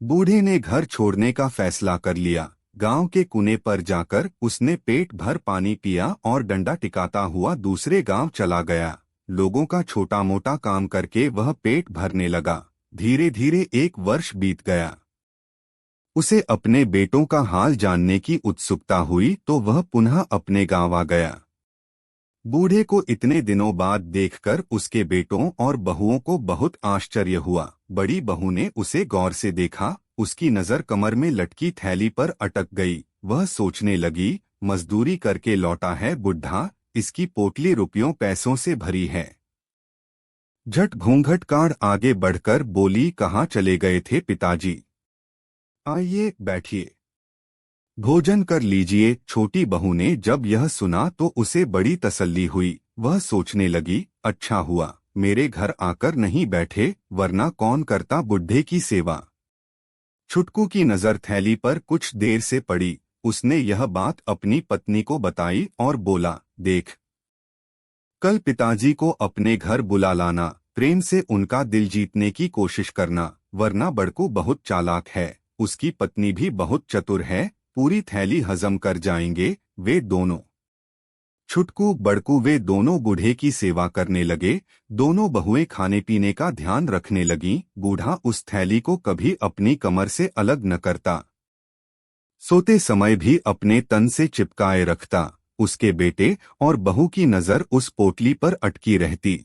बूढ़े ने घर छोड़ने का फैसला कर लिया। गांव के कुएं पर जाकर उसने पेट भर पानी पिया और डंडा टिकाता हुआ दूसरे गांव चला गया। लोगों का छोटा मोटा काम करके वह पेट भरने लगा। धीरे धीरे 1 वर्ष बीत गया। उसे अपने बेटों का हाल जानने की उत्सुकता हुई तो वह पुनः अपने गांव आ गया। बूढ़े को इतने दिनों बाद देखकर उसके बेटों और बहुओं को बहुत आश्चर्य हुआ। बड़ी बहू ने उसे गौर से देखा। उसकी नजर कमर में लटकी थैली पर अटक गई। वह सोचने लगी, मजदूरी करके लौटा है बुढ़ा, इसकी पोटली रुपयों पैसों से भरी है। झट घूंघट काढ़ आगे बढ़कर बोली, कहाँ चले गए थे पिताजी? आइए बैठिए, भोजन कर लीजिए। छोटी बहू ने जब यह सुना तो उसे बड़ी तसल्ली हुई। वह सोचने लगी, अच्छा हुआ मेरे घर आकर नहीं बैठे, वरना कौन करता बुढ़े की सेवा। छुटकू की नजर थैली पर कुछ देर से पड़ी। उसने यह बात अपनी पत्नी को बताई और बोला, देख, कल पिताजी को अपने घर बुला लाना। प्रेम से उनका दिल जीतने की कोशिश करना, वरना बड़कू बहुत चालाक है। उसकी पत्नी भी बहुत चतुर है, पूरी थैली हजम कर जाएंगे वे दोनों। छुटकू बड़कू वे दोनों बूढ़े की सेवा करने लगे। दोनों बहुएं खाने पीने का ध्यान रखने लगीं। बूढ़ा उस थैली को कभी अपनी कमर से अलग न करता, सोते समय भी अपने तन से चिपकाए रखता। उसके बेटे और बहू की नजर उस पोटली पर अटकी रहती।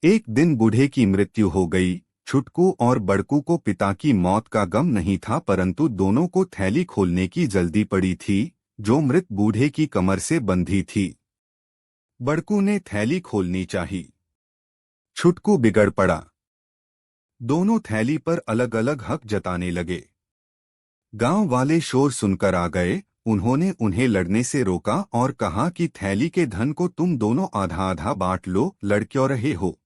एक दिन बूढ़े की मृत्यु हो गई। छुटकू और बड़कू को पिता की मौत का गम नहीं था, परंतु दोनों को थैली खोलने की जल्दी पड़ी थी जो मृत बूढ़े की कमर से बंधी थी। बड़कू ने थैली खोलनी चाही, छुटकू बिगड़ पड़ा। दोनों थैली पर अलग अलग हक जताने लगे। गांव वाले शोर सुनकर आ गए। उन्होंने उन्हें लड़ने से रोका और कहा कि थैली के धन को तुम दोनों आधा आधा बांट लो, लड़ क्यों रहे हो।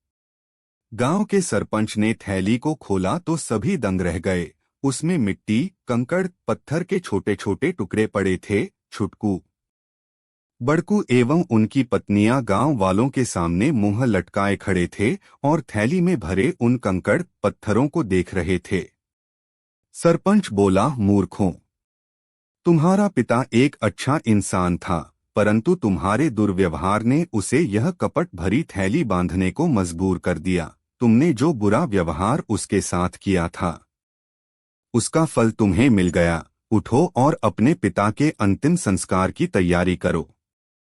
गांव के सरपंच ने थैली को खोला तो सभी दंग रह गए। उसमें मिट्टी, कंकड़, पत्थर के छोटे छोटे टुकड़े पड़े थे। छुटकू, बड़कू एवं उनकी पत्नियां गांव वालों के सामने मुंह लटकाए खड़े थे और थैली में भरे उन कंकड़ पत्थरों को देख रहे थे। सरपंच बोला, मूर्खों, तुम्हारा पिता एक अच्छा इंसान था, परंतु तुम्हारे दुर्व्यवहार ने उसे यह कपट भरी थैली बांधने को मजबूर कर दिया। तुमने जो बुरा व्यवहार उसके साथ किया था, उसका फल तुम्हें मिल गया। उठो और अपने पिता के अंतिम संस्कार की तैयारी करो।